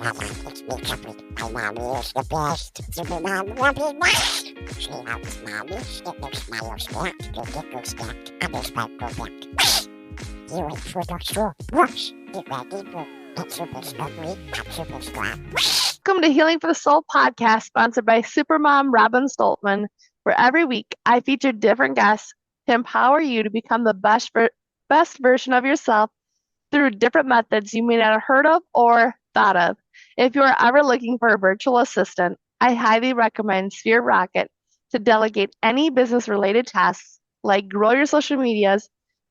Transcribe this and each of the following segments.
It's me, Chucky. My mommy is the best. Super mom, love you, best. She loves mommy. It makes my little snack. Go get go snack. I just might go back. You wait for the straw. Brush. Get ready for it's super slippery. I'm super strong. Welcome to Healing for the Soul podcast, sponsored by Supermom Robin Stoltman, where every week I feature different guests to empower you to become the best version of yourself through different methods you may not have heard of or thought of. If you are ever looking for a virtual assistant, I highly recommend Sphere Rocket to delegate any business-related tasks like grow your social medias,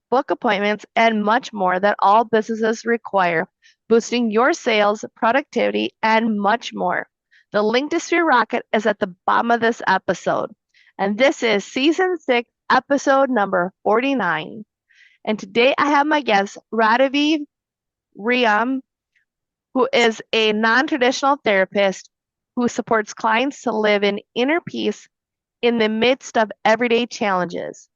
book appointments, and much more that all businesses require, boosting your sales, productivity, and much more. The link to Sphere Rocket is at the bottom of this episode. And this is season 6, episode number 49. And today I have my guest, Radavie Riom, who is a non-traditional therapist who supports clients to live in inner peace in the midst of everyday challenges.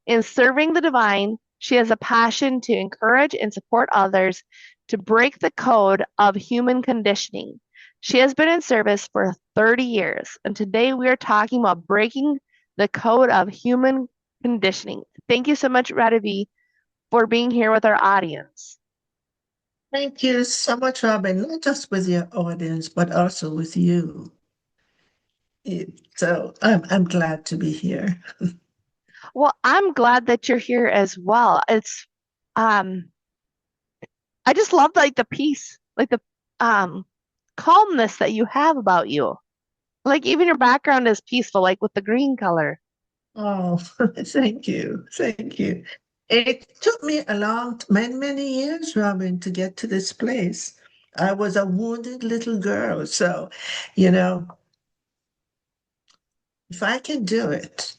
In serving the divine, she has a passion to encourage and support others to break the code of human conditioning. She has been in service for 30 years, and today we are talking about breaking the code of human conditioning. Thank you so much, Radavie, for being here with our audience. Thank you so much, Robin, not just with your audience, but also with you. So I'm glad to be here. Well, I'm glad that you're here as well. It's I just love like the peace, like the calmness that you have about you. Like even your background is peaceful, like with the green color. Oh, thank you. Thank you. It took me many, many years, Robin, to get to this place. I was a wounded little girl. So, you know, if I can do it,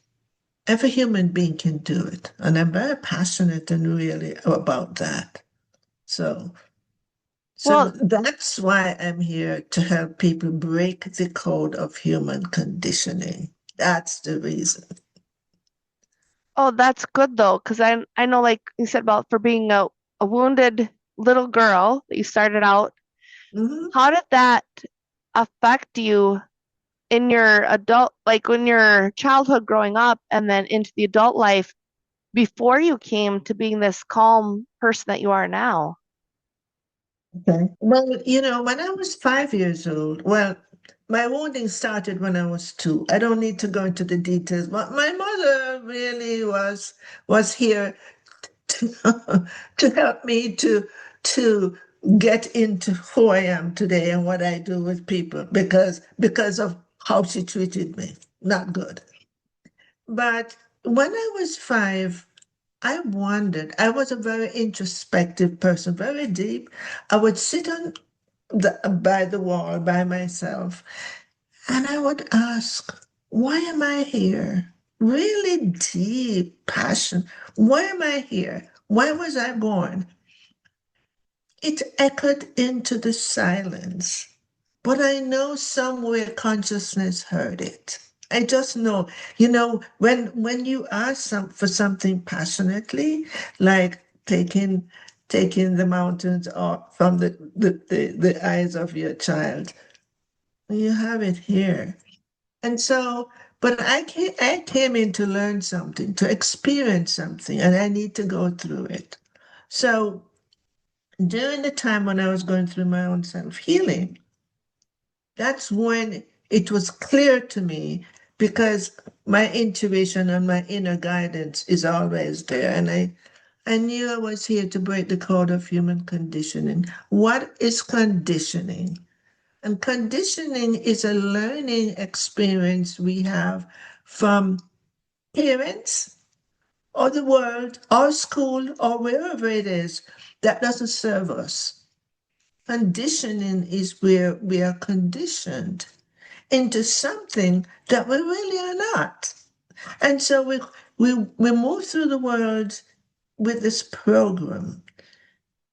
every human being can do it. And I'm very passionate and really about that. So, so Well, that's why I'm here to help people break the code of human conditioning. That's the reason. oh, that's good though, because I know like you said about for being a wounded little girl that you started out. Mhm. How did that affect you in your adult, like when your childhood growing up and then into the adult life before you came to being this calm person that you are now? Okay. Well, when I was 5 years old, well, my wounding started when I was 2. I don't need to go into the details, but my mother really was here to, to help me to get into who I am today and what I do with people because of how she treated me. Not good. But when I was 5, I wondered. I was a very introspective person, very deep. I would sit by the wall by myself and I would ask, why am I here? Really deep passion. Why am I here? Why was I born? It echoed into the silence, but I know somewhere consciousness heard it. I just know, when you ask for something passionately, like taking the mountains off from the eyes of your child, you have it here. And so, but I came in to learn something, to experience something, and I need to go through it. So during the time when I was going through my own self-healing, that's when it was clear to me because my intuition and my inner guidance is always there. And I knew I was here to break the code of human conditioning. What is conditioning? And conditioning is a learning experience we have from parents or the world or school or wherever it is that doesn't serve us. Conditioning is where we are conditioned into something that we really are not. And so we move through the world with this program.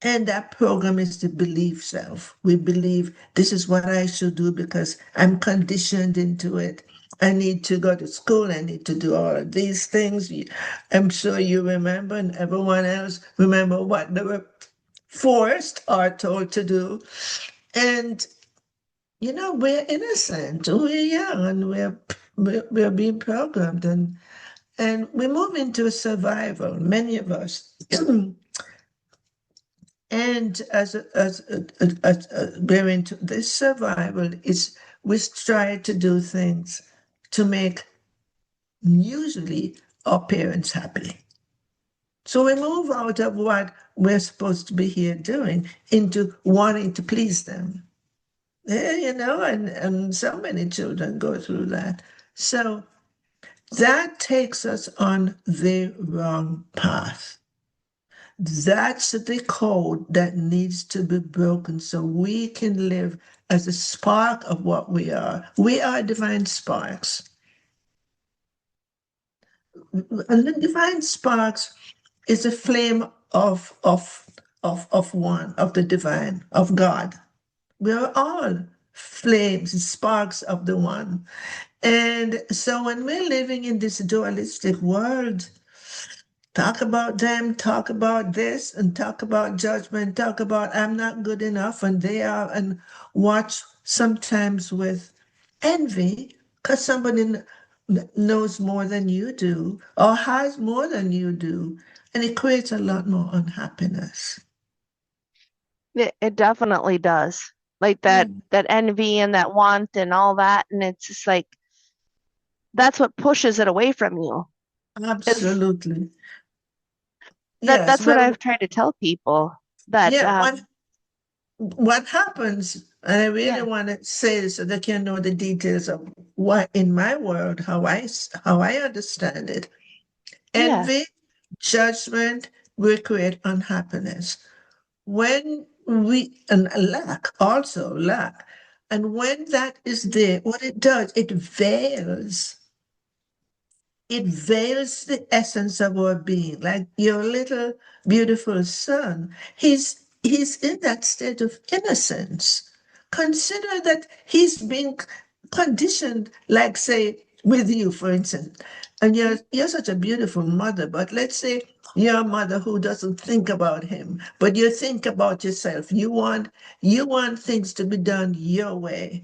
And that program is the belief self. We believe this is what I should do because I'm conditioned into it. I need to go to school. I need to do all of these things. I'm sure you remember, and everyone else remember what they were forced or told to do. And we're innocent, we're young, and we're being programmed, and we move into survival, many of us. And as we're into this survival, we try to do things to make usually our parents happy. So we move out of what we're supposed to be here doing into wanting to please them. And so many children go through that. So that takes us on the wrong path. That's the code that needs to be broken so we can live as a spark of what we are. We are divine sparks. And the divine sparks is a flame of one, of the divine, of God. We are all flames, sparks of the one. And so when we're living in this dualistic world, talk about them, talk about this, and talk about judgment, talk about I'm not good enough, and they are, and watch sometimes with envy because somebody knows more than you do or has more than you do, and it creates a lot more unhappiness. It definitely does. Like that Mm, that envy and that want and all that, and it's just like that's what pushes it away from you. Is absolutely. that Yes. that's what Well, I've tried to tell people that yeah, what happens, and I really yeah, want to say this so they can know the details of what in my world, how I understand it. yeah. Envy, judgment will create unhappiness. When we, and lack, also lack. And when that is there, what it does, it veils the essence of our being, like your little beautiful son. He's in that state of innocence. Consider that he's being conditioned, like say with you, for instance, and you're such a beautiful mother, but let's say you're a mother who doesn't think about him, but you think about yourself. You want things to be done your way.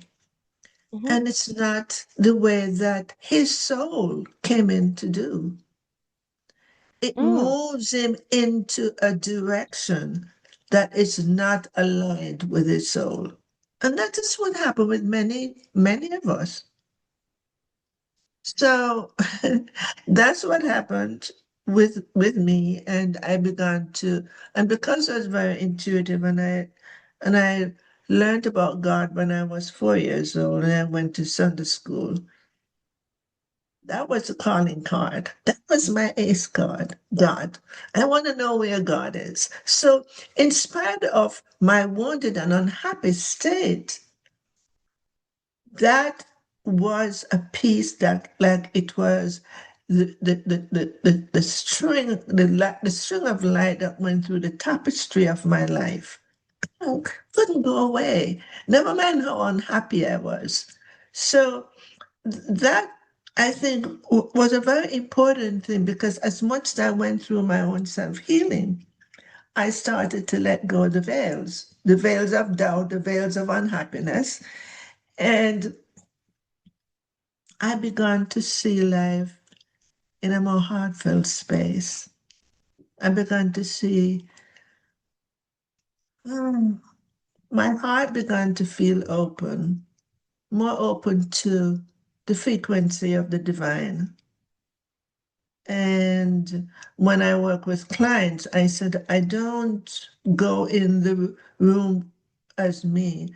Mhm. And it's not the way that his soul came in to do. It Mm, moves him into a direction that is not aligned with his soul. And that is what happened with many, many of us. So that's what happened with me. And I began to, and because I was very intuitive and I learned about God when I was 4 years old and I went to Sunday school. That was a calling card. That was my ace card. God. I want to know where God is. So, in spite of my wounded and unhappy state, that was a piece that, like, it was the string, the string of light that went through the tapestry of my life. Oh, couldn't go away. Never mind how unhappy I was. So that I think was a very important thing because as much as I went through my own self healing, I started to let go of the veils of doubt, the veils of unhappiness. And I began to see life in a more heartfelt space. I began to see, mm, my heart began to feel open, more open to the frequency of the divine. And when I work with clients, I said, I don't go in the room as me.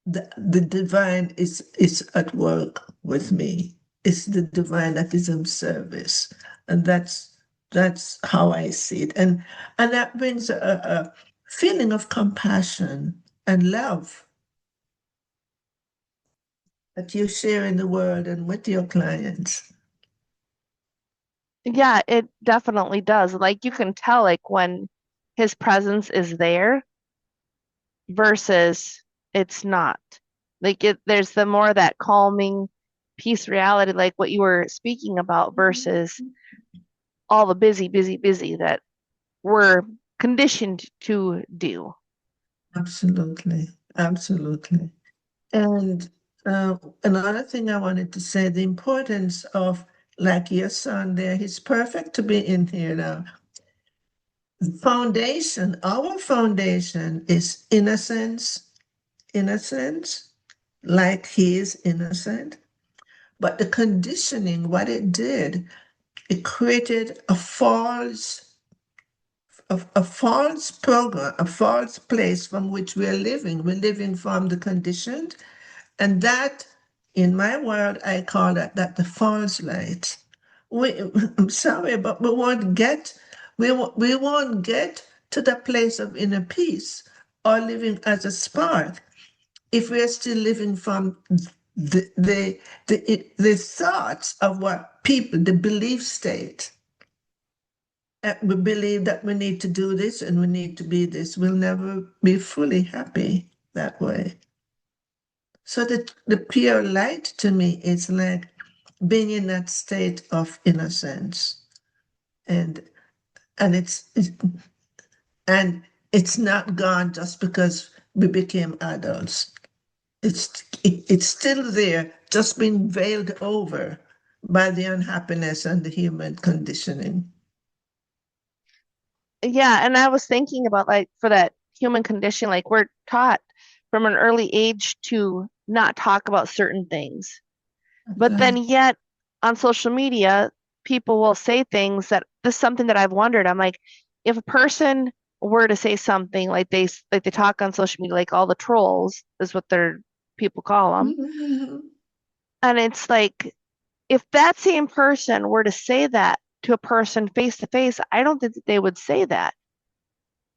The divine is at work with me. It's the divine that is in service. And that's how I see it. And that brings a feeling of compassion and love that you share in the world and with your clients. yeah, it definitely does. Like you can tell like when his presence is there versus it's not. Like there's the more that calming peace reality, like what you were speaking about, versus all the busy, busy, busy that we're conditioned to do. Absolutely. Absolutely. And another thing I wanted to say, the importance of, like your son there, he's perfect to be in here now. Foundation, our foundation is innocence, like he is innocent. But the conditioning, what it did, it created a false program, a false place from which we're living. We're living from the conditioned. And that, in my world, I call that the false light. I'm sorry, but we won't get to the place of inner peace or living as a spark if we're still living from the thoughts of what people, the belief state. We believe that we need to do this and we need to be this. We'll never be fully happy that way. So the pure light to me is like being in that state of innocence, and and and it's not gone just because we became adults. It's still there, just being veiled over by the unhappiness and the human conditioning. Yeah, and I was thinking about like for that human condition, like we're taught from an early age to not talk about certain things. But then yet on social media, people will say things that this is something that I've wondered. I'm like, if a person were to say something like they talk on social media, like all the trolls is what their people call them, Mhm. and it's like if that same person were to say that to a person face to face, I don't think that they would say that.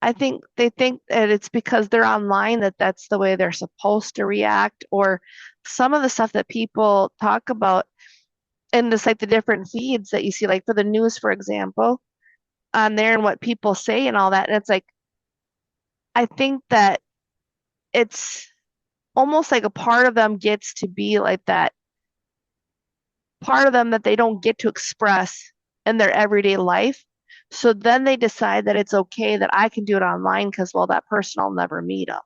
I think they think that it's because they're online that that's the way they're supposed to react, or some of the stuff that people talk about and just like the different feeds that you see, like for the news, for example, on there and what people say and all that. And it's like, I think that it's almost like a part of them gets to be like that part of them that they don't get to express in their everyday life. So then they decide that it's okay that I can do it online because, well, that person I'll never meet them.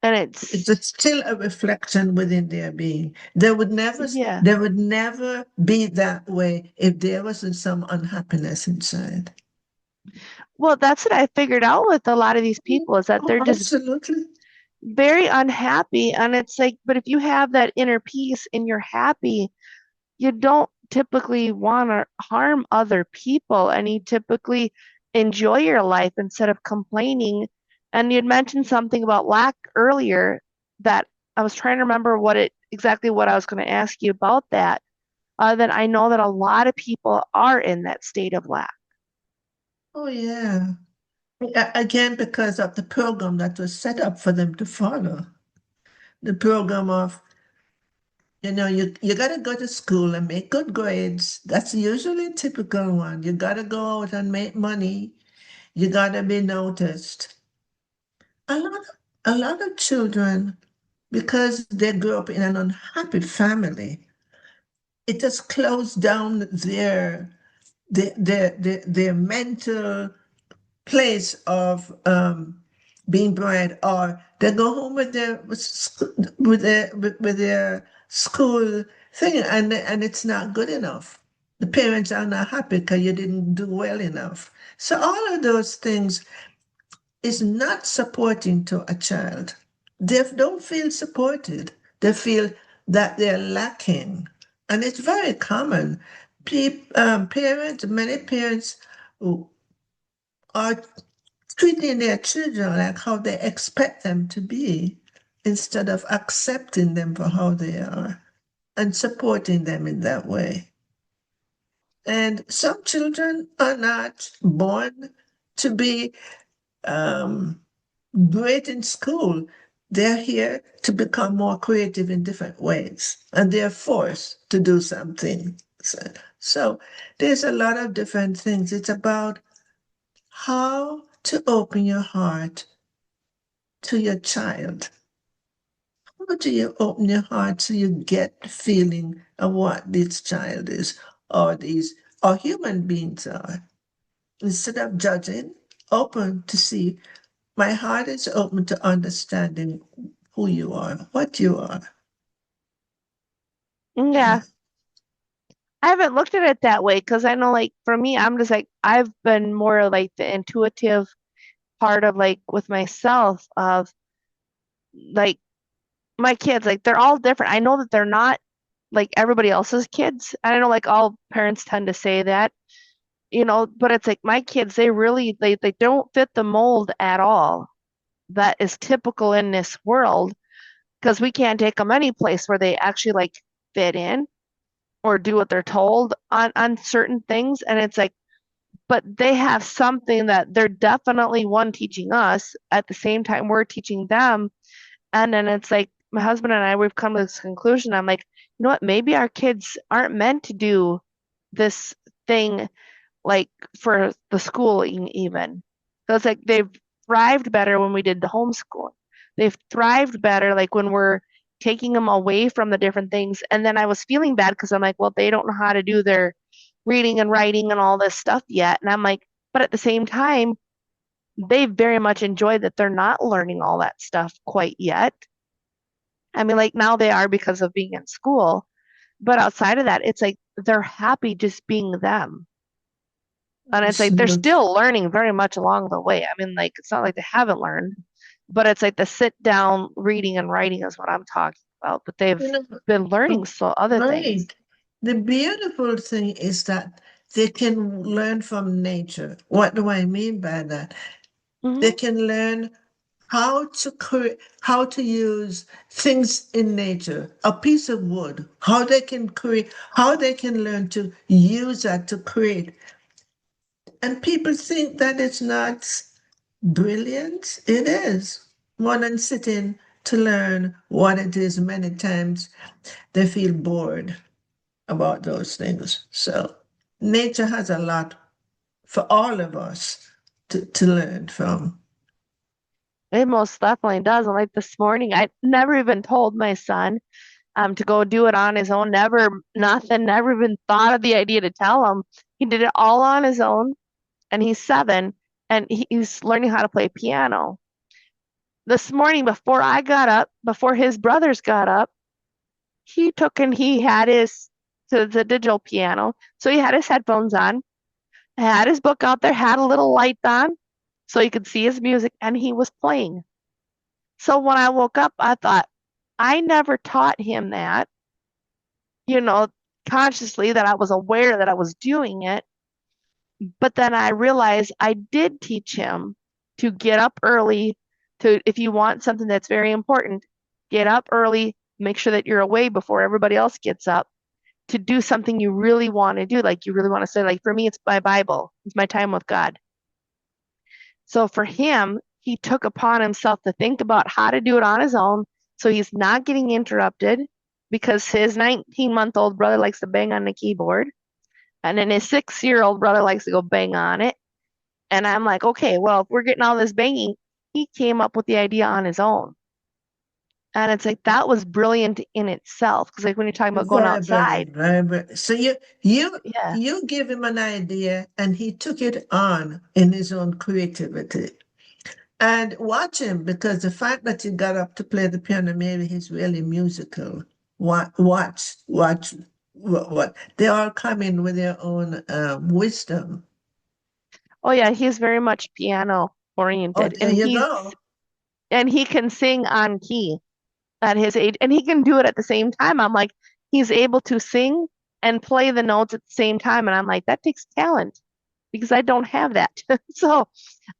And It's still a reflection within their being. yeah. They would never be that way if there wasn't some unhappiness inside. Well, that's what I figured out with a lot of these people is that Oh, they're just absolutely. very unhappy. And it's like, but if you have that inner peace and you're happy, you don't typically want to harm other people and you typically enjoy your life instead of complaining. And you'd mentioned something about lack earlier that I was trying to remember exactly what I was going to ask you about that. That I know that a lot of people are in that state of lack. Oh, yeah. Again, because of the program that was set up for them to follow. The program of, you got to go to school and make good grades. That's usually a typical one. You got to go out and make money. You got to be noticed. A lot of, a lot of children, because they grew up in an unhappy family, it has closed down their mental place of being bright, or they go home with their school thing, and it's not good enough. The parents are not happy because you didn't do well enough. So all of those things is not supporting to a child. They don't feel supported. They feel that they're lacking. And it's very common. Many parents who are treating their children like how they expect them to be instead of accepting them for how they are and supporting them in that way. And some children are not born to be um, great in school. They're here to become more creative in different ways, and they're forced to do something. So there's a lot of different things. It's about how to open your heart to your child. How do you open your heart so you get the feeling of what this child is, or human beings are? Instead of judging, open to see my heart is open to understanding who you are, what you are. Yeah. I haven't looked at it that way because I know, like, for me, I'm just like, I've been more like the intuitive part of like with myself of like my kids, like, they're all different. I know that they're not like everybody else's kids. And I know, like, all parents tend to say that, but it's like my kids, they don't fit the mold at all that is typical in this world because we can't take them any place where they actually like fit in or do what they're told on certain things. And it's like, but they have something that they're definitely one teaching us at the same time we're teaching them. And then it's like my husband and I, we've come to this conclusion. I'm like, you know what? Maybe our kids aren't meant to do this thing like for the schooling even. So it's like they've thrived better when we did the homeschooling. They've thrived better like when we're taking them away from the different things. And then I was feeling bad because I'm like, well, they don't know how to do their reading and writing and all this stuff yet. And I'm like, but at the same time, they very much enjoy that they're not learning all that stuff quite yet. I mean, like now they are because of being in school, but outside of that, it's like they're happy just being them. And it's like they're Absolutely. still learning very much along the way. I mean, like it's not like they haven't learned, but it's like the sit down reading and writing is what I'm talking about. But they've You know, been learning so other things. right. The beautiful thing is that they can learn from nature. What do I mean by that? They Hmm. can learn how to use things in nature, a piece of wood, how they can learn to use that to create. And people think that it's not brilliant. It is. More than sitting to learn what it is, many times they feel bored about those things. So nature has a lot for all of us to learn from. It most definitely does. And like this morning, I never even told my son to go do it on his own. Never, nothing, never even thought of the idea to tell him. He did it all on his own, and he's 7, and he's learning how to play piano. This morning, before I got up, before his brothers got up, he took and he had his to the digital piano. So he had his headphones on, had his book out there, had a little light on so he could see his music, and he was playing. So when I woke up, I thought, I never taught him that, you know, consciously that I was aware that I was doing it. But then I realized I did teach him to get up early to, if you want something that's very important, get up early, make sure that you're away before everybody else gets up to do something you really want to do. Like you really want to say, like for me, it's my Bible, it's my time with God. So for him, he took upon himself to think about how to do it on his own. So he's not getting interrupted because his 19-month-old brother likes to bang on the keyboard. And then his 6-year-old brother likes to go bang on it. And I'm like, okay, well, if we're getting all this banging, he came up with the idea on his own. And it's like that was brilliant in itself. Because like when you're talking about going Very outside, brilliant, very brilliant. So you yeah. you give him an idea and he took it on in his own creativity. And watch him because the fact that he got up to play the piano, maybe he's really musical. Watch what they all come in with their own wisdom. Oh yeah, he's very much piano Oh, oriented. there you go. And he can sing on key at his age, and he can do it at the same time. I'm like, he's able to sing and play the notes at the same time. And I'm like, that takes talent because I don't have that. So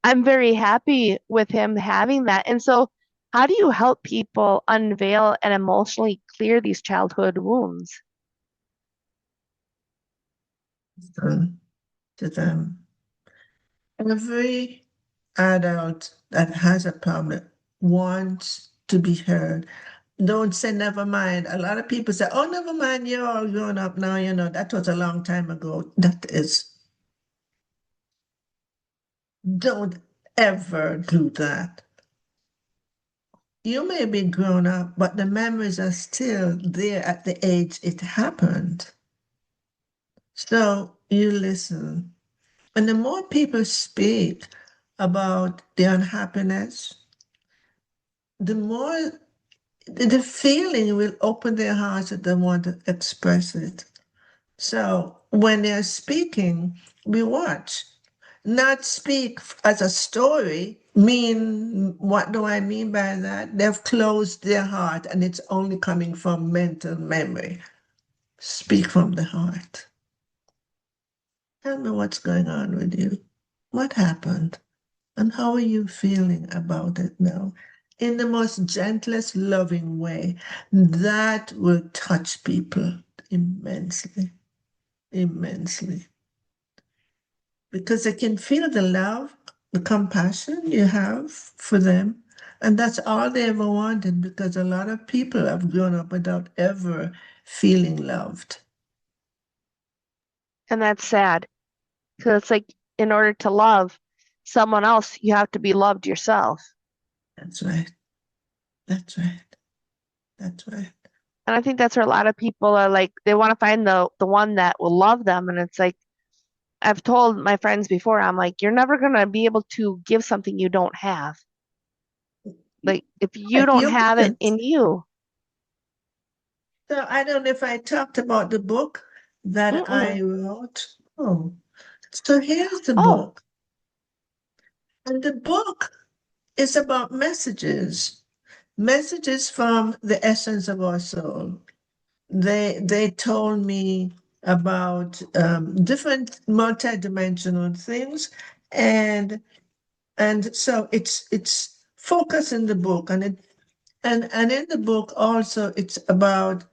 I'm very happy with him having that. And so, how do you help people unveil and emotionally clear these childhood wounds? To them. Every adult that has a problem wants to be heard. Don't say never mind. A lot of people say, oh, never mind, you're all grown up now, that was a long time ago. That is, don't ever do that. You may be grown up, but the memories are still there at the age it happened. So you listen. And the more people speak, about their unhappiness, the more the feeling will open their hearts that they want to express it. So when they're speaking, we watch. Not speak as a story. What do I mean by that? They've closed their heart and it's only coming from mental memory. Speak from the heart. Tell me what's going on with you. What happened? And how are you feeling about it now? In the most gentlest, loving way. That will touch people immensely, immensely. Because they can feel the love, the compassion you have for them. And that's all they ever wanted, because a lot of people have grown up without ever feeling loved. And that's sad. Because it's like in order to love someone else, you have to be loved yourself. That's right. That's right. That's right. And I think that's where a lot of people are like, they want to find the one that will love them. And it's like, I've told my friends before, I'm like, you're never going to be able to give something you don't have. Like, if you don't You have it can't. in you. So I don't know if I talked about the book that I Mm-mm. wrote. Oh, so here's the Oh, book. And the book is about messages, messages from the essence of our soul. They told me about different multidimensional things, and so it's focused in the book, and in the book also it's about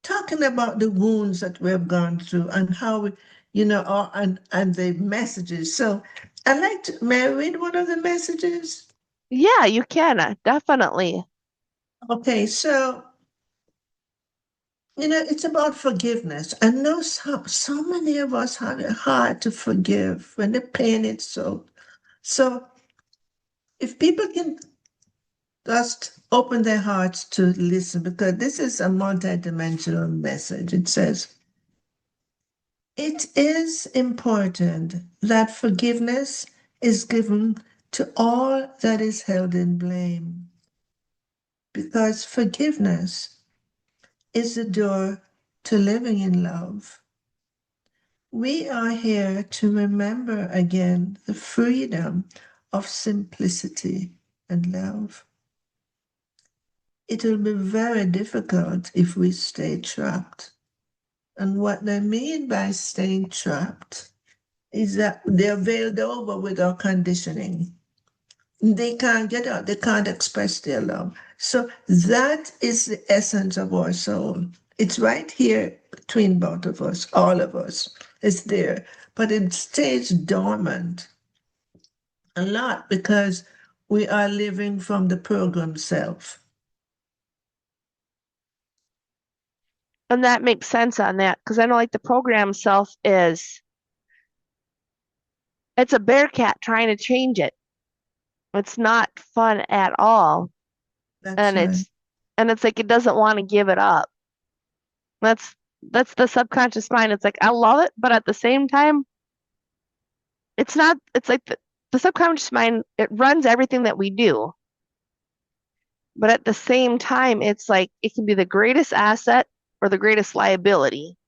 talking about the wounds that we have gone through and how we, and the messages. So I like to, may I read one of the messages? yeah, you can. Definitely. Okay, so it's about forgiveness. I know so many of us have it hard to forgive when the pain is so if people can just open their hearts to listen, because this is a multidimensional message. It says, it is important that forgiveness is given to all that is held in blame, because forgiveness is the door to living in love. We are here to remember again the freedom of simplicity and love. It will be very difficult if we stay trapped. And what I mean by staying trapped is that they're veiled over with our conditioning. They can't get out, they can't express their love. So that is the essence of our soul. It's right here between both of us, all of us. It's there. But it stays dormant a lot because we are living from the program self. And that makes sense on that. Because I know like the program self it's a bear cat trying to change it. It's not fun at all. That's And right. it's like it doesn't want to give it up. That's that's the subconscious mind. It's like I love it, but at the same time, it's not it's like the subconscious mind, it runs everything that we do. But at the same time, it's like it can be the greatest asset or the greatest liability.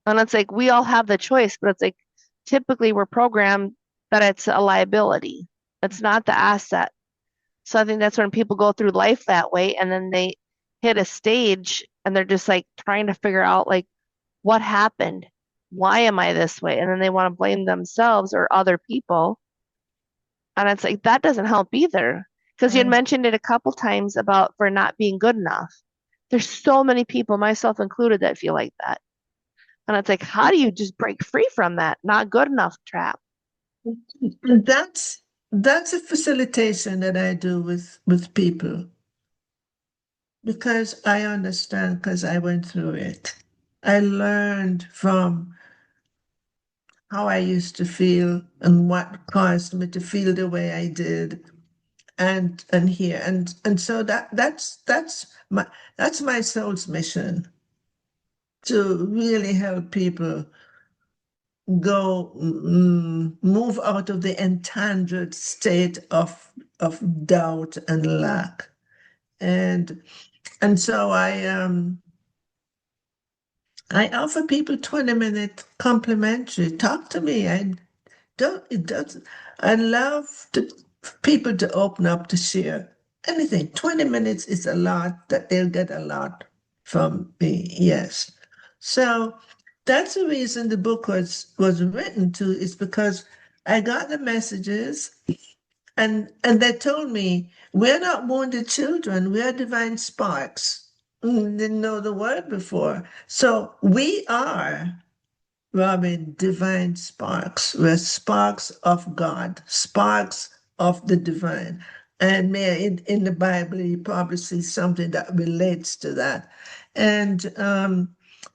And it's like we all have the choice, but it's like typically we're programmed that it's a liability. It's not the asset. So I think that's when people go through life that way and then they hit a stage and they're just like trying to figure out like what happened? Why am I this way? And then they want to blame themselves or other people. And it's like that doesn't help either. Because you had Right. mentioned it a couple times about for not being good enough. There's so many people, myself included, that feel like that. And it's like, how do you just break free from that not good enough trap? And that's a facilitation that I do with people, because I understand, because I went through it. I learned from how I used to feel and what caused me to feel the way I did, and here and so that's my soul's mission, to really help people move out of the entangled state of doubt and lack. And so I offer people 20-minute complimentary. Talk to me. It doesn't, I love people to open up to share anything. 20 minutes is a lot that they'll get a lot from me. Yes. So that's the reason the book was written to, is because I got the messages and they told me, we're not wounded children, we are divine sparks. Didn't know the word before. So we are, Robin, divine sparks. We're sparks of God, sparks of the divine. And in the Bible, you probably see something that relates to that. And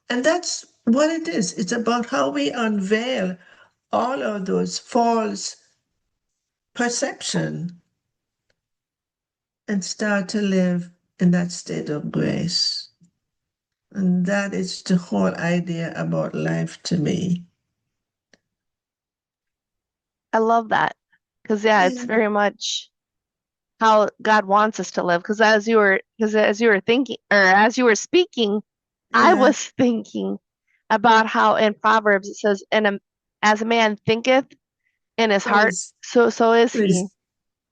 that's what it is. It's about how we unveil all of those false perception and start to live in that state of grace. And that is the whole idea about life to me. I love that. Because yeah, it's Yeah. very much how God wants us to live. Because as you were thinking, or as you were speaking, I Yeah. was thinking about how in Proverbs it says, as a man thinketh in his heart, Please, so is he. please.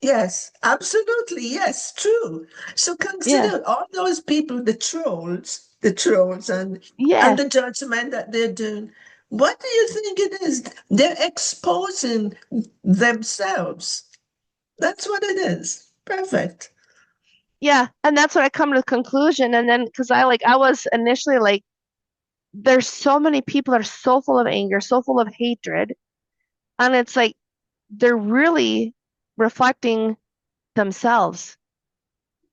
Yes, absolutely. Yes, true. So Yeah. consider all those people, the trolls and Yeah. the judgment that they're doing. What do you think it is? They're exposing themselves. That's what it is. Perfect. Yeah. And that's what I come to the conclusion. And then because I was initially like, there's so many people that are so full of anger, so full of hatred. And it's like they're really reflecting themselves.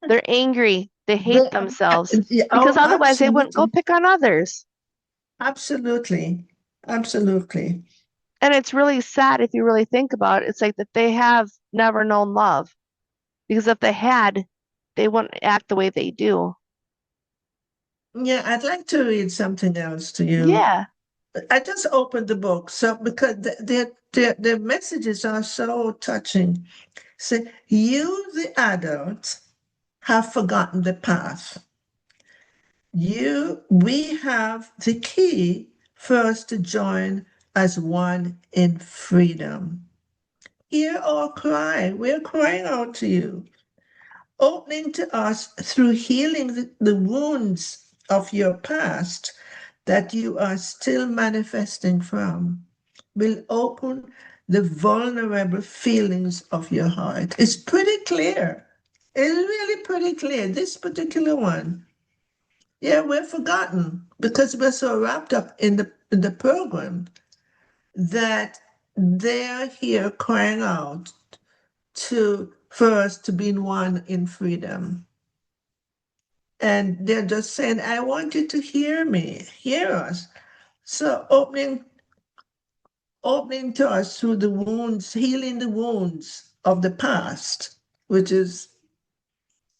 They're angry. They hate They, themselves yeah, because oh, otherwise they wouldn't go absolutely. pick on others. Absolutely. Absolutely. And it's really sad if you really think about it. It's like that they have never known love because if they had, they wouldn't act the way they do. Yeah, I'd like to read something else to you. Yeah. I just opened the book, so because the messages are so touching. Say, you, the adult, have forgotten the path. We have the key for us to join as one in freedom. Hear our cry. We're crying out to you, opening to us through healing the wounds of your past that you are still manifesting from, will open the vulnerable feelings of your heart. It's pretty clear. It's really pretty clear. This particular one. Yeah, we're forgotten because we're so wrapped up in the program that they're here crying out for us to be one in freedom. And they're just saying, I want you to hear me, hear us. So opening to us through the wounds, healing the wounds of the past, which is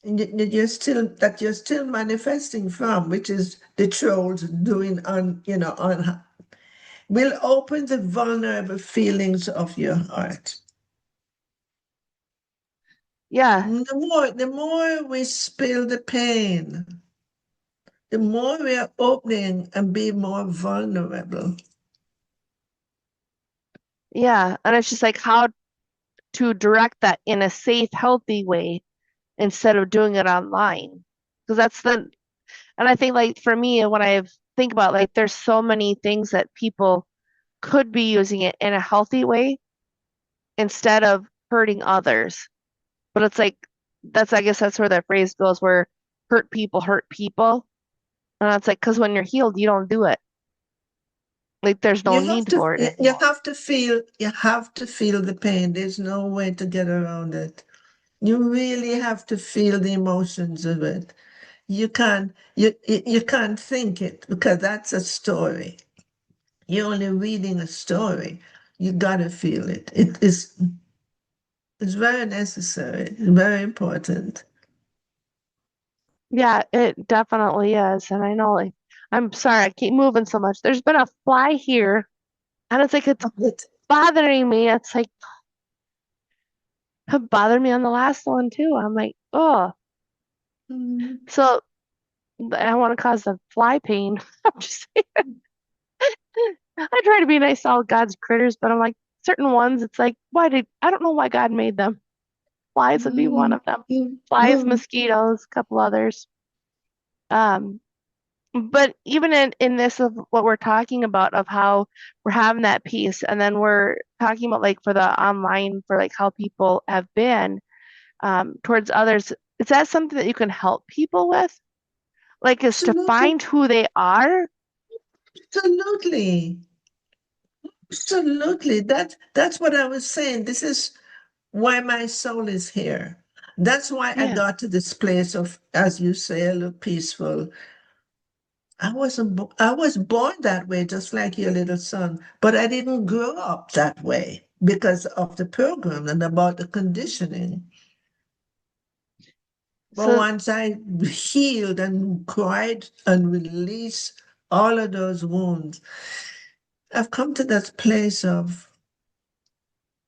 you're still manifesting from, which is the trolls doing on will open the vulnerable feelings of your heart. Yeah. The more we spill the pain, the more we are opening and be more vulnerable. Yeah. And it's just like how to direct that in a safe, healthy way instead of doing it online. Because and I think like for me, when I think about like, there's so many things that people could be using it in a healthy way instead of hurting others. But it's like, I guess that's where that phrase goes where hurt people hurt people. And it's like, because when you're healed, you don't do it. Like, there's no You have need to for it you anymore. have to feel the pain. There's no way to get around it. You really have to feel the emotions of it. You can't think it because that's a story. You're only reading a story. You gotta feel it. It's very necessary, very important. Yeah, it definitely is. And I know, like, I'm sorry, I keep moving so much. There's been a fly here And it's like it's But bothering me. It's like it bothered me on the last one too. I'm like, oh, mm, so I don't want to cause the fly pain. I'm just saying. I try to be nice to all God's critters, but I'm like certain ones. It's like, I don't know why God made them. Flies would be one mm, of them. mm, Flies, mm. mosquitoes, a couple others. Um, but even in this of what we're talking about of how we're having that peace, and then we're talking about like for the online for like how people have been towards others, is that something that you can help people with? Like is to Absolutely, find who they are? absolutely, absolutely. That's what I was saying. This is why my soul is here. That's why I Yeah. got to this place of, as you say, a little peaceful. I was born that way, just like your little son, but I didn't grow up that way because of the program and about the conditioning. But So once I healed and cried and released all of those wounds, I've come to that place of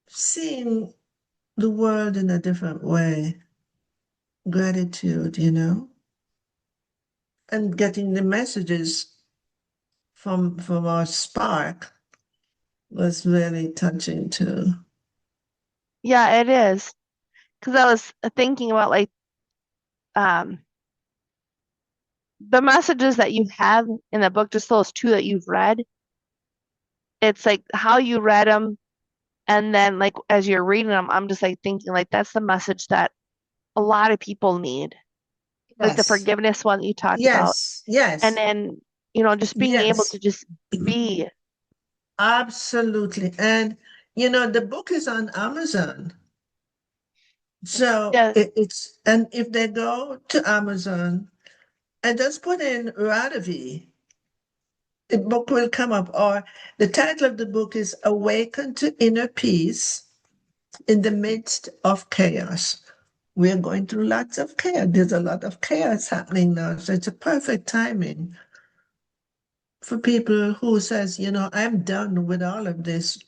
seeing the world in a different way, gratitude, and getting the messages from our spark was really touching too. yeah, it is. Because I was thinking about like um the messages that you have in the book, just those two that you've read. It's like how you read them, and then like as you're reading them, I'm just like thinking like that's the message that a lot of people need. Like the Yes, forgiveness one that you talked about, yes, and yes, then just being able to yes, just be. absolutely. And the book is on Amazon. So Yeah, and if they go to Amazon and just put in Radavie, the book will come up. Or the title of the book is Awaken to Inner Peace in the Midst of Chaos. We're going through lots of chaos. There's a lot of chaos happening now. So it's a perfect timing for people who says, I'm done with all of this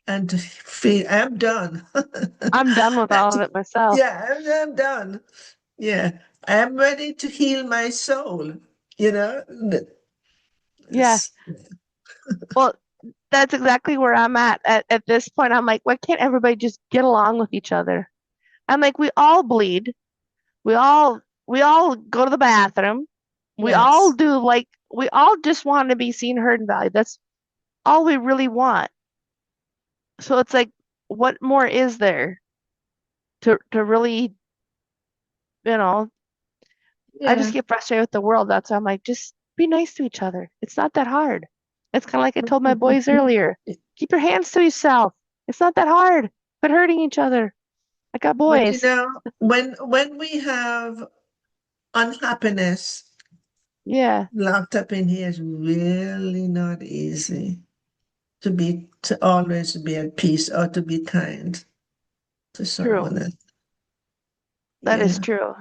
and to feel I'm done. I'm done with all of it myself. Yeah, I'm done. Yeah, I'm ready to heal my soul. You know, Yeah. It's- Well, that's exactly where I'm at this point. I'm like, why can't everybody just get along with each other? I'm like, we all bleed. We all go to the bathroom. We all yes, do like we all just want to be seen, heard, and valued. That's all we really want. So it's like, what more is there to really, you know, I just yeah. get frustrated with the world. That's why I'm like, just be nice to each other. It's not that hard. It's kind of like I told my boys earlier. Keep your hands to yourself. It's not that hard. Quit hurting each other. I got But boys. when we have unhappiness Yeah, locked up in here, is really not easy to always be at peace or to be kind to true. someone else. That is Yeah, true.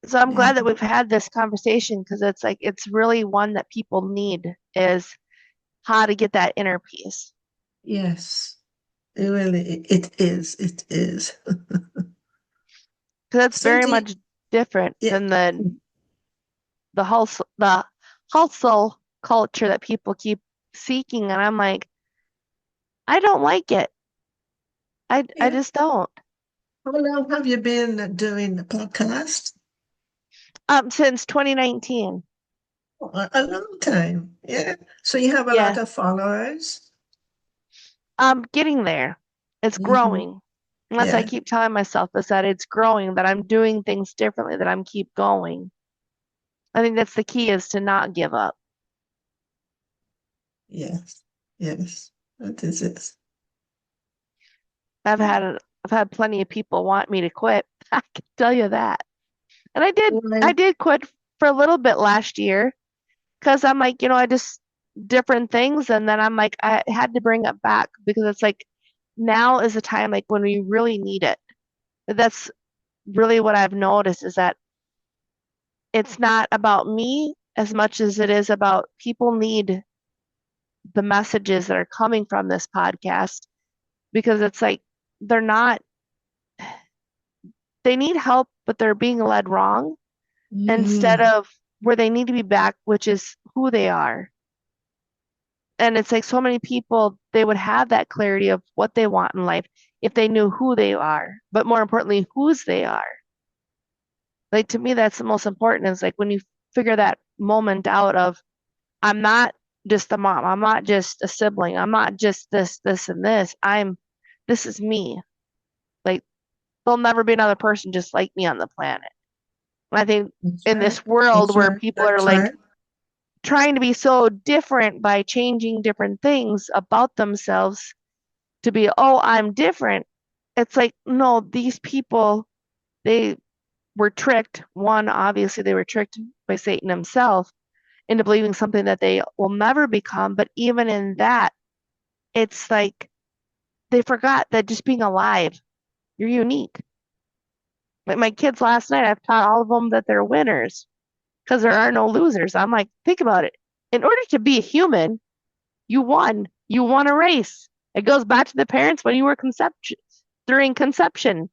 So I'm yeah, glad that we've had this conversation because it's like it's really one that people need is how to get that inner peace. yes. It really it is. It is. Because it's So very much different yeah. than the hustle culture that people keep seeking, and I'm like, I don't like it. I Yeah. just don't. How long have you been doing the podcast? Since 2019. A long time. Yeah. So you have a lot Yeah. of followers. Getting there. It's Hmm. growing. And that's what I Yeah. keep telling myself is that it's growing, that I'm doing things differently, that I'm keep going. I think that's the key is to not give up. Yes. Yes. That is it. I've had I've had plenty of people want me to quit. I can tell you that. And I did quit for a little bit last year because I'm like, I just different things and then I'm like I had to bring it back because it's like now is the time like when we really need it. That's really what I've noticed is that it's not about me as much as it is about people need the messages that are coming from this podcast, because it's like they're not, they need help, but they're being led wrong instead Mhm. of where they need to be back, which is who they are. And it's like so many people, they would have that clarity of what they want in life if they knew who they are, but more importantly, whose they are. Like to me, that's the most important is like when you figure that moment out of, I'm not just a mom, I'm not just a sibling, I'm not just this, and this. This is me. Like there'll never be another person just like me on the planet. And I think That's in right. this world That's where right. people are That's like right. trying to be so different by changing different things about themselves to be, oh, I'm different. It's like, no, these people, they were tricked. One, obviously, they were tricked by Satan himself into believing something that they will never become. But even in that, it's like they forgot that just being alive, you're unique. Like my kids last night, I've taught all of them that they're winners because there are no losers. I'm like, think about it. In order to be a human, you won. You won a race. It goes back to the parents when you were during conception.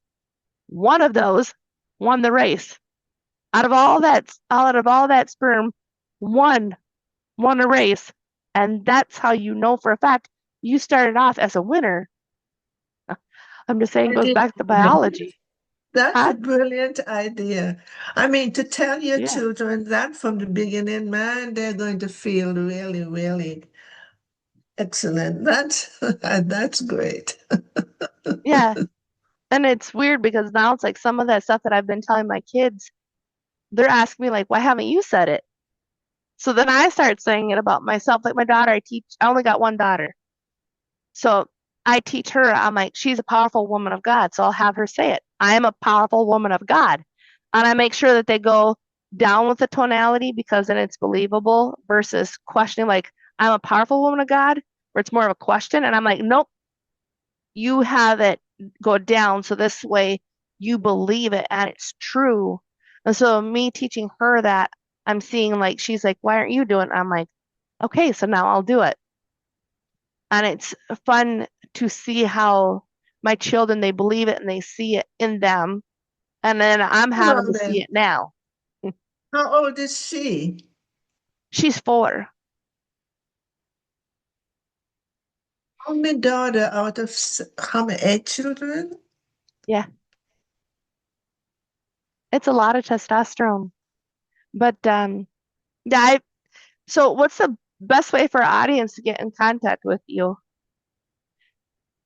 One of those won the race. Out of all that sperm, one won a race. And that's how you know for a fact you started off as a winner. I'm just saying it I goes didn't back to know that. biology. That's a Huh? brilliant idea. I mean, to tell your Yeah. children that from the beginning, man, they're going to feel really, really excellent. That's great. Yeah. And it's weird because now it's like some of that stuff that I've been telling my kids, they're asking me like, why haven't you said it? So then I start saying it about myself. Like my daughter, I only got one daughter. So I teach her, I'm like, she's a powerful woman of God. So I'll have her say it. I am a powerful woman of God. And I make sure that they go down with the tonality because then it's believable versus questioning, like, I'm a powerful woman of God, where it's more of a question. And I'm like, nope, you have it go down. So this way you believe it and it's true. And so me teaching her that, I'm seeing like, she's like, why aren't you doing it? I'm like, okay, so now I'll do it. And it's fun to see how my children, they believe it and they see it in them, and then I'm Come having on to see then. it now. How old is she? She's 4. Only daughter out of how many, 8 children? Yeah, it's a lot of testosterone, but yeah. So what's the best way for our audience to get in contact with you?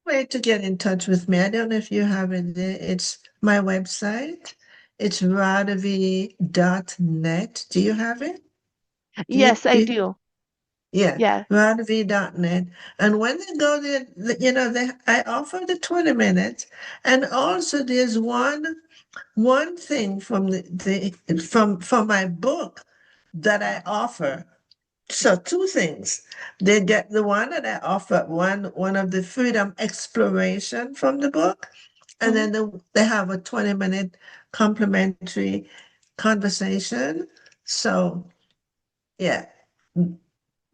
Way to get in touch with me. I don't know if you have it there. It's my website. It's radavie.net. Do you have it? Do you, Yes, I do you do. Yeah, Yeah. Radavie.net. And when they go there, I offer the 20 minutes. And also there's one thing from from my book that I offer. So two things. They get the one that I offer, one of the freedom exploration from the book, and Mhm. then they have a 20-minute complimentary conversation. So yeah.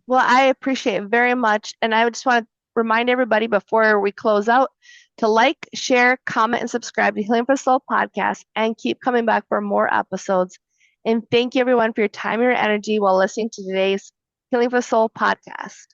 Well, I appreciate it very much. And I just want to remind everybody before we close out to like, share, comment, and subscribe to Healing for the Soul podcast and keep coming back for more episodes. And thank you everyone for your time and your energy while listening to today's Healing for the Soul podcast.